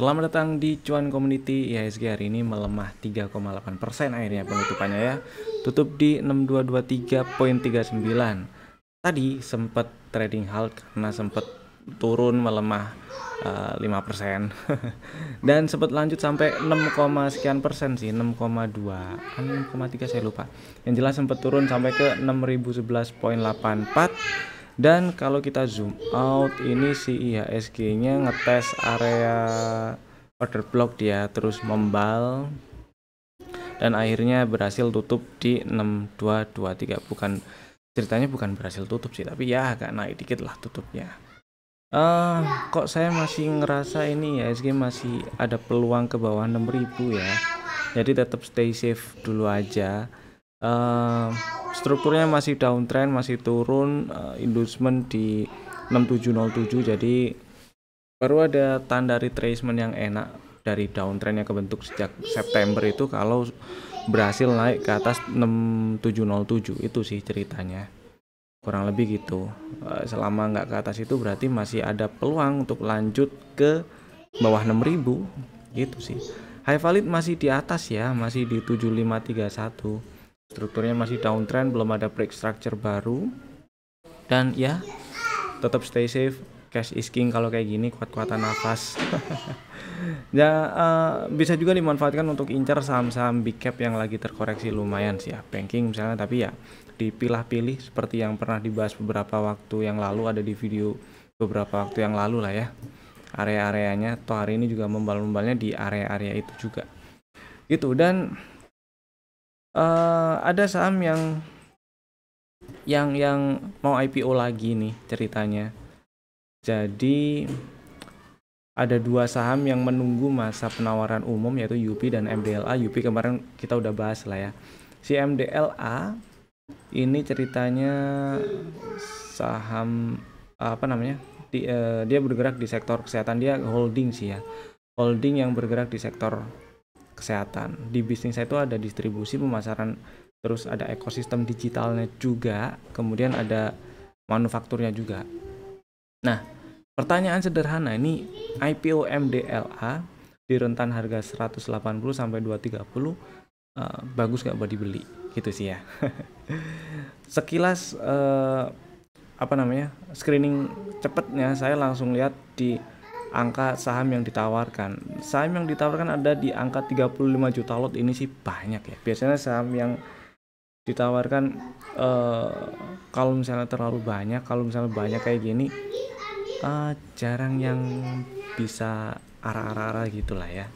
Selamat datang di Cuan Community. IHSG hari ini melemah 3,8% akhirnya penutupannya ya. Tutup di 6223.39. Tadi sempat trading halt karena sempat turun melemah 5%. Dan sempat lanjut sampai 6, sekian persen sih, 6,2 kan 6,3 saya lupa. Yang jelas sempat turun sampai ke 6011.84. Dan kalau kita zoom out, ini si IHSG-nya ngetes area order block dia, terus membal dan akhirnya berhasil tutup di 6223. Ceritanya bukan berhasil tutup sih, tapi ya agak naik dikit lah tutupnya. Kok saya masih ngerasa ini IHSG masih ada peluang ke bawah 6000 ya. Jadi tetap stay safe dulu aja. Strukturnya masih downtrend, masih turun, inducement di 6707, jadi baru ada tanda retracement yang enak dari downtrend yang kebentuk sejak September itu kalau berhasil naik ke atas 6707. Itu sih ceritanya, kurang lebih gitu. Selama nggak ke atas itu berarti masih ada peluang untuk lanjut ke bawah 6000 gitu sih. High valid masih di atas ya, masih di 7531. Strukturnya masih downtrend, belum ada break structure baru. Dan ya, tetap stay safe, cash is king kalau kayak gini, kuat-kuatan nafas. Ya, bisa juga dimanfaatkan untuk incar saham-saham big cap yang lagi terkoreksi lumayan sih ya, banking misalnya, tapi ya dipilah-pilih seperti yang pernah dibahas beberapa waktu yang lalu, ada di video beberapa waktu yang lalu lah ya. Area-areanya, toh hari ini juga membal-membalnya di area-area itu juga. Gitu. Dan ada saham yang mau IPO lagi nih ceritanya. Jadi ada dua saham yang menunggu masa penawaran umum, yaitu UP dan MDLA. UP kemarin kita udah bahas lah ya. Si MDLA ini ceritanya saham dia bergerak di sektor kesehatan. Dia holding sih ya, holding yang bergerak di sektor kesehatan. Di bisnisnya itu ada distribusi, pemasaran, terus ada ekosistem digitalnya juga, kemudian ada manufakturnya juga. Nah, pertanyaan sederhana, ini IPO MDLA di rentan harga 180 sampai 230, bagus gak buat dibeli gitu sih ya. Sekilas screening cepetnya saya langsung lihat di angka saham yang ditawarkan. Saham yang ditawarkan ada di angka 35 juta lot. Ini sih banyak ya. Biasanya saham yang ditawarkan kalau misalnya terlalu banyak, kalau misalnya banyak kayak gini, jarang yang bisa arah-arah gitulah ya.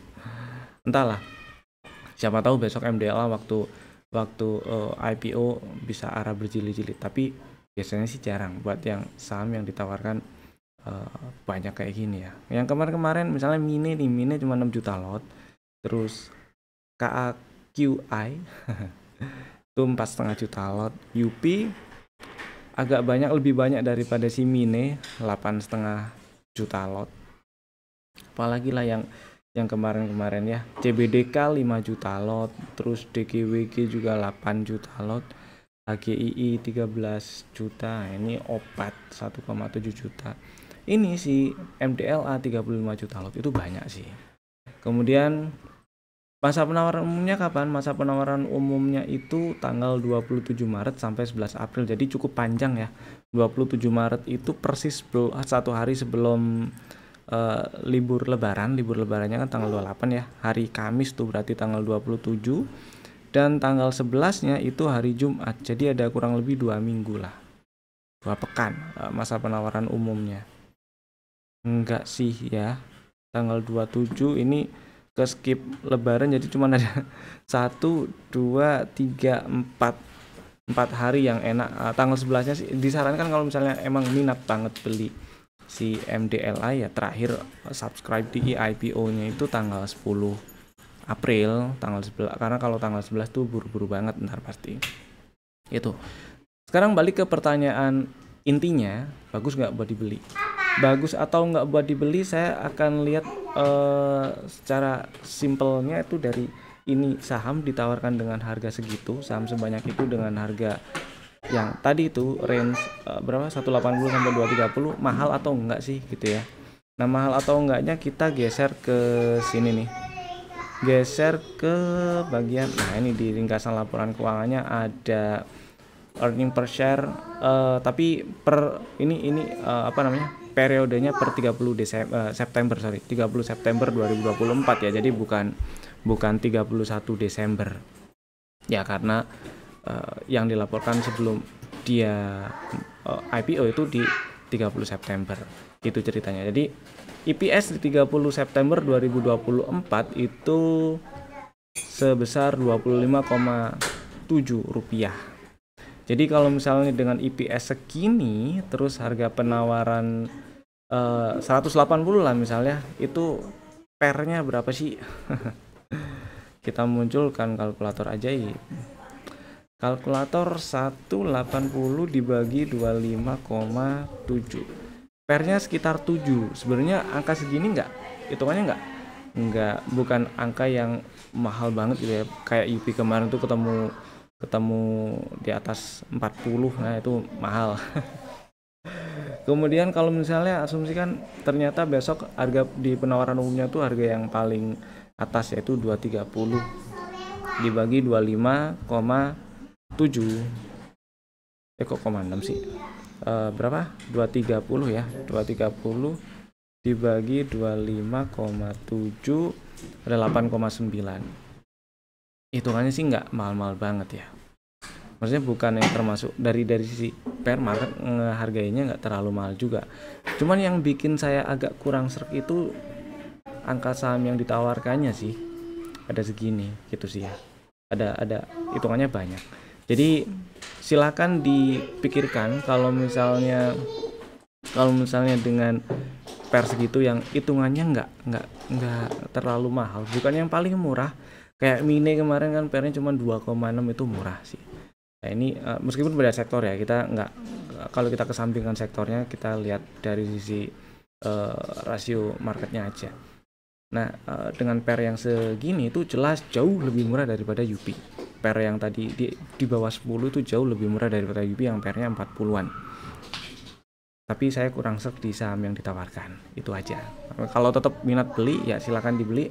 Entahlah, siapa tahu besok MDLA waktu IPO bisa arah berjilid-jilid, tapi biasanya sih jarang buat yang saham yang ditawarkan banyak kayak gini ya. Yang kemarin misalnya Mine cuma 6 juta lot, terus KAQI itu 4,5 juta lot, UP agak banyak, lebih banyak daripada si Mine, 8,5 juta lot. Apalagi lah yang kemarin ya, CBDK 5 juta lot, terus DGWG juga 8 juta lot, HGII 13 juta, ini OPAT 1,7 juta. Ini si MDLA 35 juta lot, itu banyak sih. Kemudian masa penawaran umumnya kapan? Masa penawaran umumnya itu tanggal 27 Maret sampai 11 April. Jadi cukup panjang ya. 27 Maret itu persis satu hari sebelum libur lebaran. Libur lebarannya kan tanggal 28 ya. Hari Kamis tuh berarti tanggal 27. Dan tanggal 11-nya itu hari Jumat. Jadi ada kurang lebih 2 minggu lah. 2 pekan masa penawaran umumnya. Enggak sih ya, tanggal 27 ini ke skip lebaran, jadi cuma ada 1, 2, 3, 4 hari yang enak. Tanggal 11-nya sih disarankan kalau misalnya emang minat banget beli si MDLA ya, terakhir subscribe di IPO-nya itu tanggal 10 April, tanggal 11, karena kalau tanggal 11 tuh buru-buru banget ntar pasti. Itu. Sekarang balik ke pertanyaan intinya, bagus nggak buat dibeli? Bagus atau nggak buat dibeli, saya akan lihat secara simpelnya itu dari ini saham ditawarkan dengan harga segitu, saham sebanyak itu dengan harga yang tadi itu range berapa, 180 sampai 230, mahal atau enggak sih gitu ya. Nah, mahal atau enggaknya kita geser ke sini nih. Geser ke bagian, nah ini di ringkasan laporan keuangannya ada earning per share, tapi per ini apa namanya, periodenya per 30 September 2024 ya. Jadi bukan 31 Desember. Ya karena yang dilaporkan sebelum dia IPO itu di 30 September. Itu ceritanya. Jadi EPS di 30 September 2024 itu sebesar 25,7 rupiah. Jadi kalau misalnya dengan EPS segini terus harga penawaran 180 lah misalnya, itu pernya berapa sih? Kita munculkan kalkulator ajaib. Kalkulator 180 dibagi 25,7. Pernya sekitar 7. Sebenarnya angka segini hitungannya bukan angka yang mahal banget gitu ya. Kayak UP kemarin tuh ketemu di atas 40. Nah, itu mahal. Kemudian kalau misalnya asumsikan ternyata besok harga di penawaran umumnya tuh harga yang paling atas yaitu 230 dibagi 25,7. Kok 0,6 sih? Berapa? 230 ya. 230 dibagi 25,7 ada 8,9. Hitungannya sih nggak mahal-mahal banget ya. Maksudnya bukan yang termasuk dari sisi fair market, harganya nggak terlalu mahal juga. Cuman yang bikin saya agak kurang serk itu angka saham yang ditawarkannya sih. Ada segini gitu sih ya. Ada hitungannya banyak. Jadi silakan dipikirkan kalau misalnya dengan per segitu yang hitungannya nggak terlalu mahal, bukan yang paling murah kayak Mine kemarin kan pernya cuma 2,6, itu murah sih. Nah ini meskipun beda sektor ya, kita kalau kita kesampingkan sektornya, kita lihat dari sisi rasio marketnya aja. Nah dengan per yang segini itu jelas jauh lebih murah daripada UP. Per yang tadi di bawah 10 itu jauh lebih murah daripada UP yang pernya 40-an. Tapi saya kurang serk di saham yang ditawarkan, itu aja. Kalau tetap minat beli ya silakan dibeli.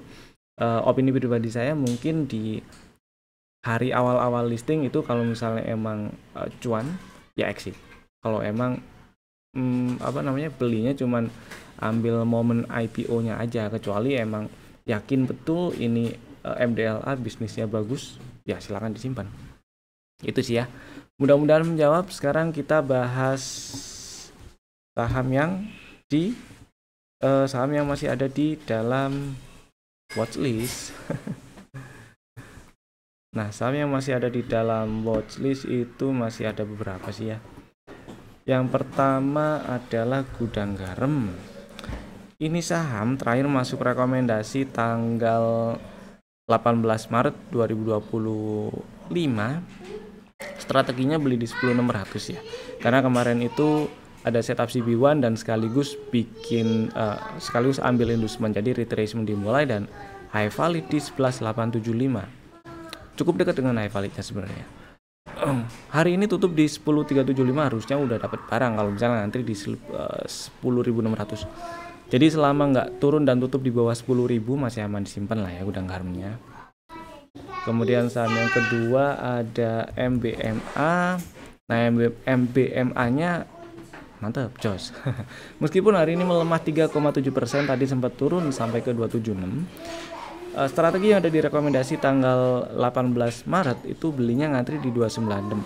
Opini pribadi saya mungkin di hari awal-awal listing itu kalau misalnya emang cuan ya exit. Kalau emang belinya cuman ambil momen IPO-nya aja, kecuali emang yakin betul ini MDLA bisnisnya bagus, ya silakan disimpan. Itu sih ya. Mudah-mudahan menjawab. Sekarang kita bahas saham yang masih ada di dalam watchlist. Nah, saham yang masih ada di dalam watchlist itu masih ada beberapa sih ya. Yang pertama adalah Gudang Garam. Ini saham terakhir masuk rekomendasi tanggal 18 Maret 2025. Strateginya beli di 10.600 ya. Karena kemarin itu ada setup CB1 dan sekaligus ambil inducement, jadi retracement dimulai dan high valid di 11.875. Cukup dekat dengan high validnya sebenarnya. Hari ini tutup di 10.375, harusnya udah dapat barang kalau misalnya nanti di 10.600. Jadi selama nggak turun dan tutup di bawah 10.000 masih aman disimpan lah ya Gudang Garamnya. Kemudian saham yang kedua ada MBMA. Nah, MBMA-nya mantap, jos. Meskipun hari ini melemah 3,7%, tadi sempat turun sampai ke 276. Strategi yang ada di rekomendasi tanggal 18 Maret itu belinya ngantri di 296.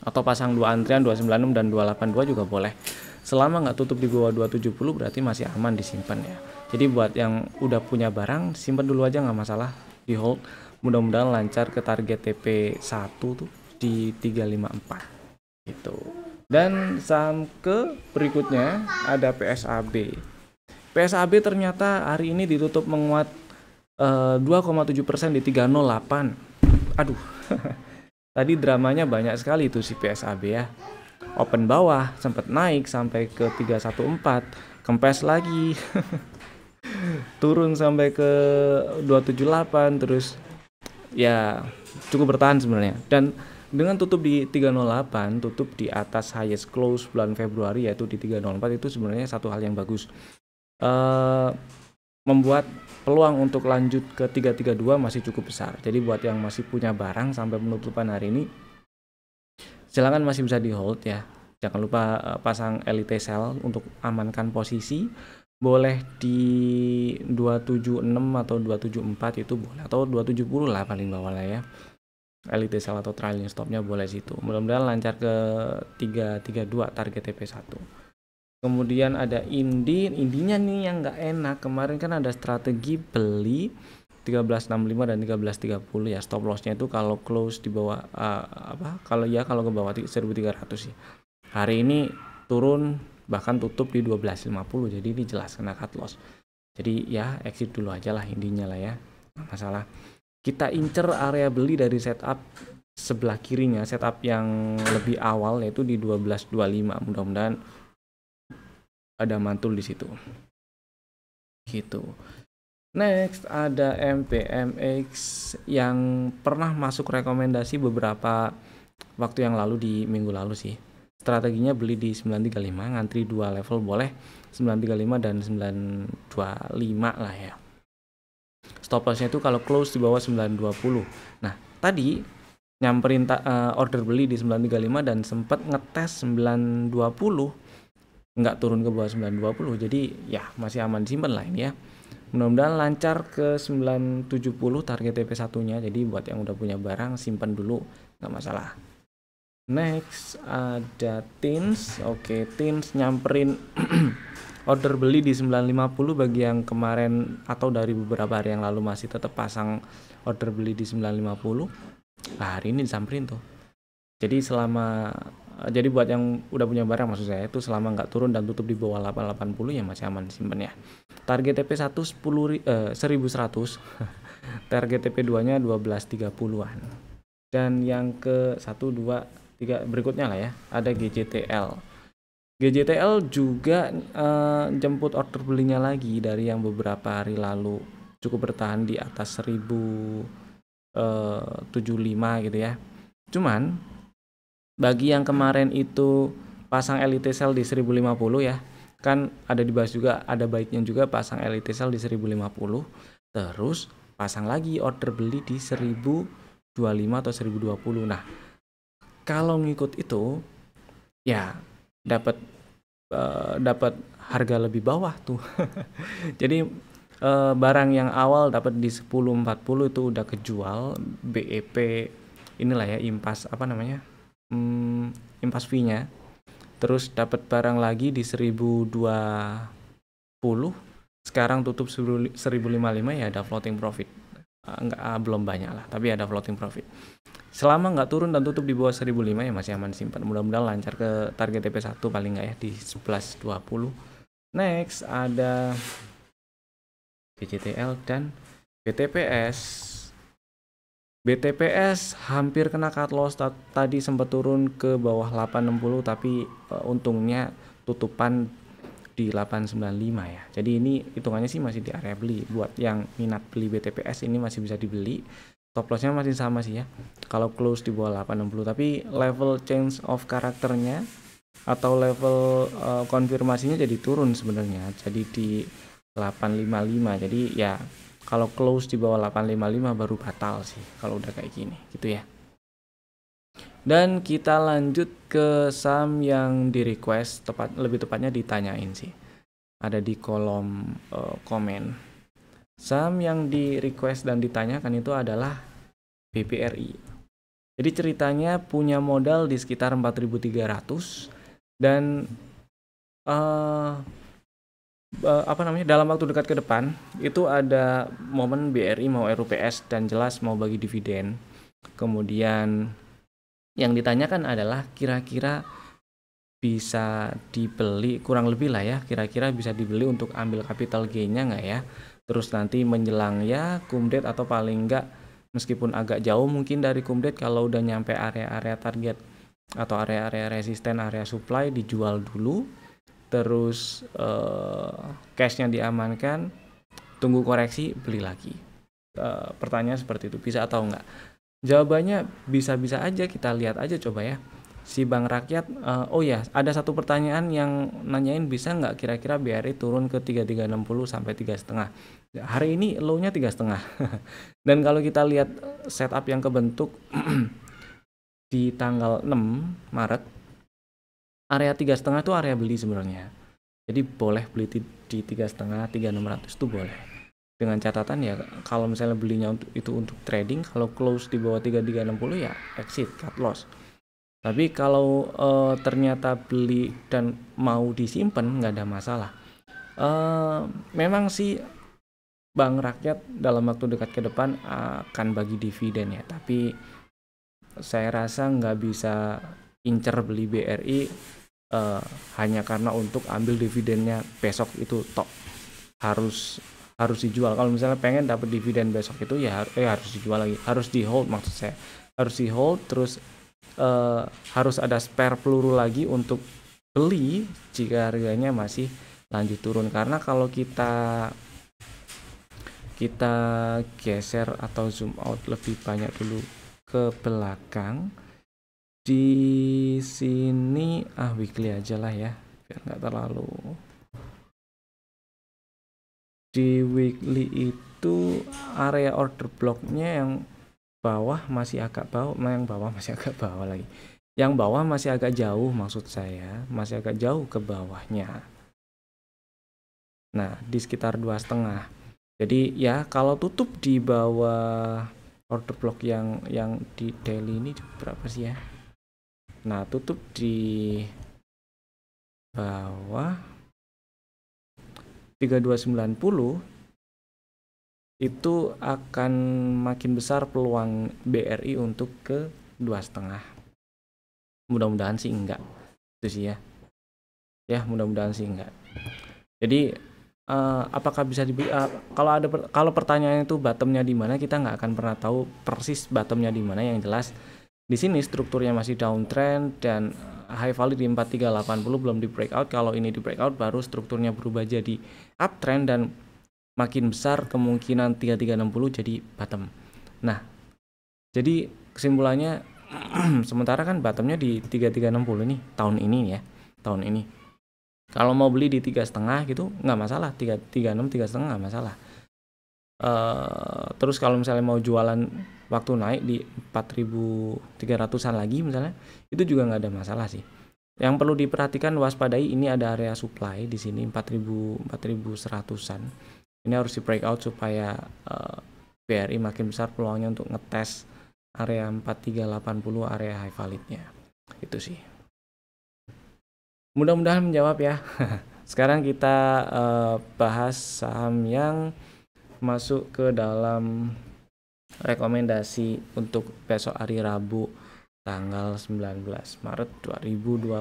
Atau pasang 2 antrian 296 dan 282 juga boleh. Selama nggak tutup di bawah 270 berarti masih aman disimpan ya. Jadi buat yang udah punya barang, simpan dulu aja, nggak masalah, di hold. Mudah-mudahan lancar ke target TP1 tuh di 354 gitu. Dan saham ke berikutnya ada PSAB. PSAB ternyata hari ini ditutup menguat 2,7% di 308. Aduh. Tadi dramanya banyak sekali tuh si PSAB ya. Open bawah sempat naik sampai ke 314, kempes lagi. Turun sampai ke 278, terus ya cukup bertahan sebenarnya. Dan dengan tutup di 308, tutup di atas highest close bulan Februari yaitu di 304, itu sebenarnya satu hal yang bagus. eh, membuat peluang untuk lanjut ke 332 masih cukup besar. Jadi buat yang masih punya barang sampai penutupan hari ini, silakan masih bisa di hold ya. Jangan lupa pasang elite sell untuk amankan posisi. Boleh di 276 atau 274 itu boleh, atau 270 lah paling bawah lah ya. Elite sell atau trailing stopnya boleh situ. Mudah-mudahan lancar ke 332 target TP1. Kemudian ada indinya nih yang nggak enak. Kemarin kan ada strategi beli 1365 dan 1330 ya. Stop lossnya itu kalau close di bawah kalau ke bawah 1300 sih. Hari ini turun bahkan tutup di 1250, jadi ini jelas kena cut loss. Jadi ya exit dulu aja lah indinya lah ya, nggak masalah. Kita incer area beli dari setup sebelah kirinya, setup yang lebih awal yaitu di 1225. Mudah-mudahan ada mantul di situ. Gitu. Next ada MPMX yang pernah masuk rekomendasi beberapa waktu yang lalu, di minggu lalu sih. Strateginya beli di 935, ngantri 2 level boleh, 935 dan 925 lah ya. Stop lossnya itu kalau close di bawah 920. Nah, tadi nyamperin order beli di 935 dan sempat ngetes 920, nggak turun ke bawah 920, jadi ya masih aman simpen lah ini ya. Mudah-mudahan lancar ke 970 target TP1 nya. Jadi buat yang udah punya barang simpen dulu, nggak masalah. Next ada Tins. Oke, Tins nyamperin order beli di 950 bagi yang kemarin atau dari beberapa hari yang lalu masih tetap pasang order beli di 950. Nah, hari ini disamperin tuh. Jadi buat yang udah punya barang, maksud saya itu selama nggak turun dan tutup di bawah 880 ya masih aman simpen ya. Target TP1 1100. Target TP2 nya 1230-an. Dan yang ke 1 2 3 berikutnya lah ya, ada GJTL. GJTL juga jemput order belinya lagi dari yang beberapa hari lalu, cukup bertahan di atas 1075 gitu ya. Cuman bagi yang kemarin itu pasang elite sell di 1050 ya, kan ada dibahas juga, ada baiknya juga pasang elite sell di 1050 terus pasang lagi order beli di 1025 atau 1020. Nah, kalau ngikut itu ya dapat harga lebih bawah tuh. Jadi barang yang awal dapat di 1040 itu udah kejual, BEP inilah ya, impas impas fee-nya. Terus dapat barang lagi di 1020, sekarang tutup 1055 ya, ada floating profit. Belum banyak lah, tapi ada floating profit. Selama nggak turun dan tutup di bawah 1005 ya masih aman simpan. Mudah-mudahan lancar ke target TP1 paling nggak ya di 1120. Next ada BCTL dan BTPS. BTPS hampir kena cut loss, tadi sempat turun ke bawah 860 tapi untungnya tutupan di 895 ya. Jadi ini hitungannya sih masih di area beli. Buat yang minat beli BTPS ini masih bisa dibeli. Stop lossnya masih sama sih ya, kalau close di bawah 860, tapi level change of karakternya atau level konfirmasinya jadi turun sebenarnya, jadi di 855. Jadi ya kalau close di bawah 855 baru batal sih kalau udah kayak gini gitu ya. Dan kita lanjut ke saham yang di request, lebih tepatnya ditanyain sih, ada di kolom komen. Saham yang di request dan ditanyakan itu adalah BPRI. Jadi ceritanya punya modal di sekitar 4.300 dan dalam waktu dekat ke depan itu ada momen BRI mau RUPS dan jelas mau bagi dividen. Kemudian yang ditanyakan adalah kira-kira bisa dibeli, kurang lebih lah ya, kira-kira bisa dibeli untuk ambil capital gain-nya nggak ya. Terus nanti menjelang ya kumdet atau paling enggak meskipun agak jauh mungkin dari kumdet, kalau udah nyampe area-area target atau area-area resisten, area supply dijual dulu, terus cashnya diamankan, tunggu koreksi beli lagi. Pertanyaan seperti itu, bisa atau enggak? Jawabannya bisa-bisa aja, kita lihat aja coba ya. si Bank Rakyat, oh ya, ada satu pertanyaan yang nanyain bisa nggak kira-kira BRI turun ke 3360 sampai 3,5. Hari ini low-nya 3,5. Dan kalau kita lihat setup yang kebentuk di tanggal 6 Maret, area 3,5 itu area beli sebenarnya. Jadi boleh beli di 3,5, 3.600 itu boleh. Dengan catatan ya, kalau misalnya belinya itu untuk trading, kalau close di bawah 3360 ya exit, cut loss. Tapi kalau ternyata beli dan mau disimpan nggak ada masalah. Memang sih Bank Rakyat dalam waktu dekat ke depan akan bagi dividen ya, tapi saya rasa nggak bisa incer beli BRI hanya karena untuk ambil dividennya besok itu tok. Harus dijual. Kalau misalnya pengen dapat dividen besok itu ya harus dijual lagi, harus di hold, maksud saya harus di hold, terus harus ada spare peluru lagi untuk beli jika harganya masih lanjut turun. Karena kalau kita geser atau zoom out lebih banyak dulu ke belakang, di sini weekly aja lah ya, biar nggak terlalu. Di weekly itu area order blocknya yang bawah masih agak bawah, lagi. Yang bawah masih agak jauh, maksud saya masih agak jauh ke bawahnya. Nah, di sekitar 2,5. Jadi ya kalau tutup di bawah order block yang di daily ini berapa sih ya? Nah, tutup di bawah 3290 itu akan makin besar peluang BRI untuk ke 2,5. Mudah-mudahan sih enggak, itu sih ya. Ya, mudah-mudahan sih enggak. Jadi apakah bisa dibeli? Kalau pertanyaannya itu bottomnya di mana, kita nggak akan pernah tahu persis bottomnya di mana. Yang jelas di sini strukturnya masih downtrend dan high value di 4380 belum di breakout. Kalau ini di breakout baru strukturnya berubah jadi uptrend dan makin besar kemungkinan 3360 jadi bottom. Nah, jadi kesimpulannya sementara kan bottomnya di 3360 nih tahun ini ya, tahun ini. Kalau mau beli di 3,5 gitu nggak masalah, 336 3,5 nggak masalah. Terus kalau misalnya mau jualan waktu naik di 4.300-an lagi misalnya, itu juga nggak ada masalah sih. Yang perlu diperhatikan, waspadai, ini ada area supply di sini 4.100-an. Ini harus di breakout supaya BRI makin besar peluangnya untuk ngetes area 4380, area high validnya. Itu sih. Mudah-mudahan menjawab ya. Sekarang kita bahas saham yang masuk ke dalam rekomendasi untuk besok hari Rabu tanggal 19 Maret 2025.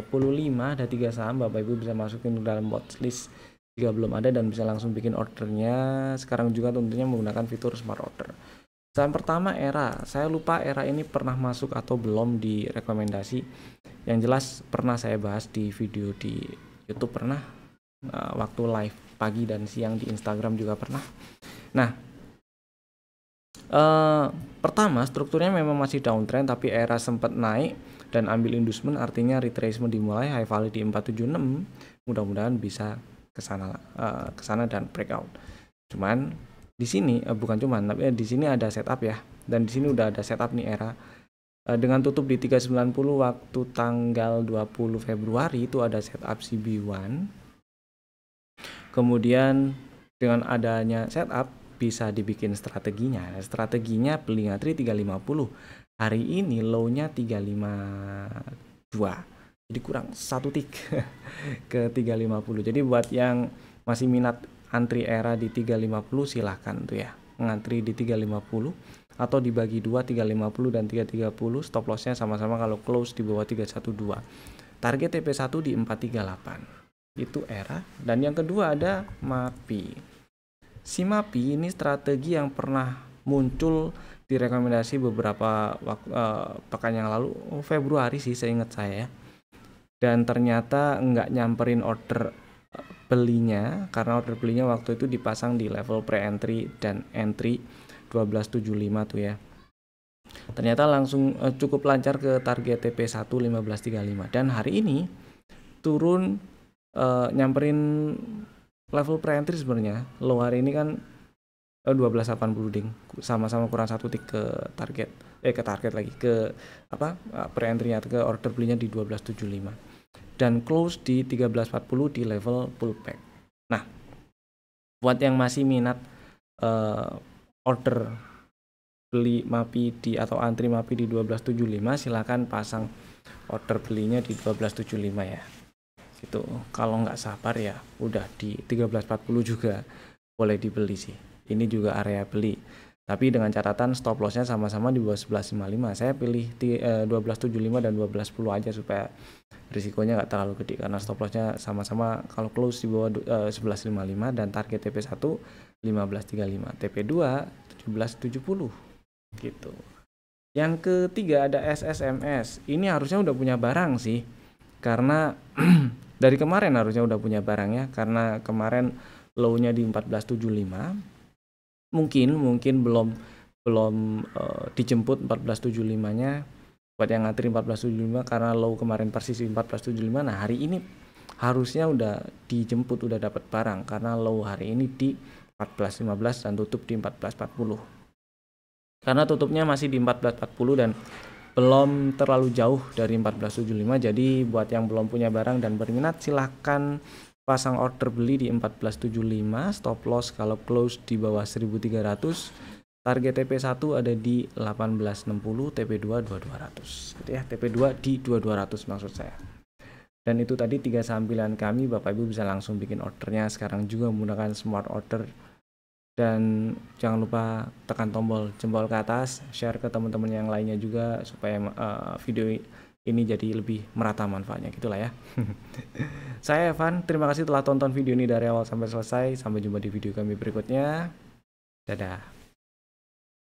Ada 3 saham, Bapak Ibu bisa masukin ke dalam watchlist jika belum ada dan bisa langsung bikin ordernya sekarang juga, tentunya menggunakan fitur smart order. Saham pertama Era. Saya lupa Era ini pernah masuk atau belum di rekomendasi. Yang jelas pernah saya bahas di video di YouTube, pernah waktu live pagi dan siang, di Instagram juga pernah. Nah, pertama strukturnya memang masih downtrend, tapi Era sempat naik dan ambil inducement, artinya retracement dimulai, high value di 476. Mudah-mudahan bisa kesana dan breakout. Cuman di sini tapi di sini ada setup ya, dan di sini udah ada setup nih Era dengan tutup di 390 waktu tanggal 20 Februari itu ada setup CB1. Kemudian dengan adanya setup bisa dibikin strateginya. Strateginya beli ngantri 350. Hari ini low-nya 352. Jadi kurang 1 tick ke 350. Jadi buat yang masih minat antri Era di 350 silahkan tuh ya, ngantri di 350 atau dibagi 2, 350 dan 330. Stop lossnya sama-sama kalau close di bawah 312. Target TP1 di 438. Itu Era. Dan yang kedua ada MAPI. Si MAPI ini strategi yang pernah muncul direkomendasi beberapa pekan yang lalu, Februari sih seingat saya, dan ternyata nggak nyamperin order belinya, karena order belinya waktu itu dipasang di level pre-entry dan entry 1275 tuh ya. Ternyata langsung cukup lancar ke target TP1 1535 dan hari ini turun nyamperin level pre-entry sebenarnya. Low hari ini kan 1280 ding, sama-sama kurang satu tick ke target lagi ke pre-entry-nya ke order belinya di 1275 dan close di 1340 di level pullback. Nah, buat yang masih minat order beli MAPI atau antri MAPI di 1275, silakan pasang order belinya di 1275 ya. Gitu. Kalau nggak sabar ya udah di 1340 juga boleh dibeli sih. Ini juga area beli. Tapi dengan catatan stop lossnya sama-sama di bawah 1155. Saya pilih 1275 dan 1210 aja supaya risikonya nggak terlalu gede, karena stop lossnya sama-sama kalau close di bawah 1155 dan target TP1 1535, TP2 1770 gitu. Yang ketiga ada SSMS. Ini harusnya udah punya barang sih, karena dari kemarin harusnya udah punya barang ya, karena kemarin low-nya di 1475. Mungkin belum dijemput 1475-nya buat yang ngantri 1475 karena low kemarin persis di 1475. Nah, hari ini harusnya udah dijemput, udah dapat barang karena low hari ini di 1415 dan tutup di 1440. Karena tutupnya masih di 1440 dan belum terlalu jauh dari 1475, jadi buat yang belum punya barang dan berminat silahkan pasang order beli di 1475, stop loss kalau close di bawah 1300, target TP1 ada di 1860, TP2 2200 gitu ya, TP2 di 2200 maksud saya. Dan itu tadi 3 saham pilihan kami, Bapak Ibu bisa langsung bikin ordernya sekarang juga menggunakan smart order. Dan jangan lupa tekan tombol jempol ke atas, share ke teman-teman yang lainnya juga supaya video ini jadi lebih merata manfaatnya, gitulah ya. Saya Evan, terima kasih telah tonton video ini dari awal sampai selesai. Sampai jumpa di video kami berikutnya. Dadah.